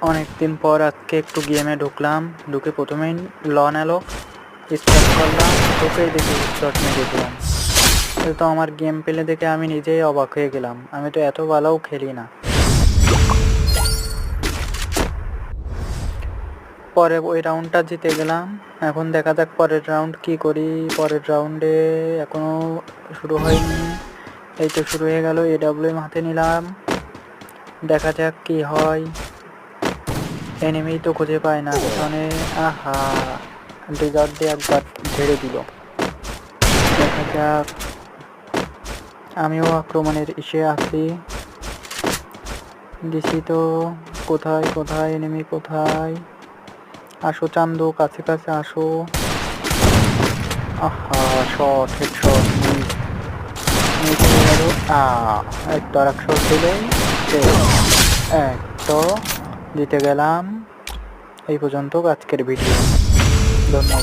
অনেকদিন পর আজকে একটু গেমে ঢুকলাম, ঢুকে প্রথমেই লন এলো, স্টার্ট করলাম, ঢুকেই দেখি শট মেরে দিলাম। তো আমার গেম প্লে দেখে আমি নিজেই অবাক হয়ে গেলাম, আমি তো এত ভালোও খেলি না। পরে ওই রাউন্ডটা জিতে গেলাম। এখন দেখা যাক পরের রাউন্ড কি করি। পরের রাউন্ডে এখনো শুরু হয়নি, এই তো শুরু হয়ে গেল। AWM হাতে নিলাম, দেখা যাক কি হয়। এনিমি তো খুঁজে পায় না পেছনে। আহা, ডিজার্ট দিয়ে একবার ঝেড়ে দিল। দেখা যাক, আমিও আক্রমণের ইসে আছি। দিছি তো, কোথায় কোথায় এনিমি, কোথায়? আসো চান্দু, কাছে কাছে আসো। আহা, শট, হেড শট, মিস হয়ে গেল। এক তো আর এক শট দিলেই এক তো জিতে গেলাম। এই পর্যন্ত আজকের ভিডিও। ধন্যবাদ।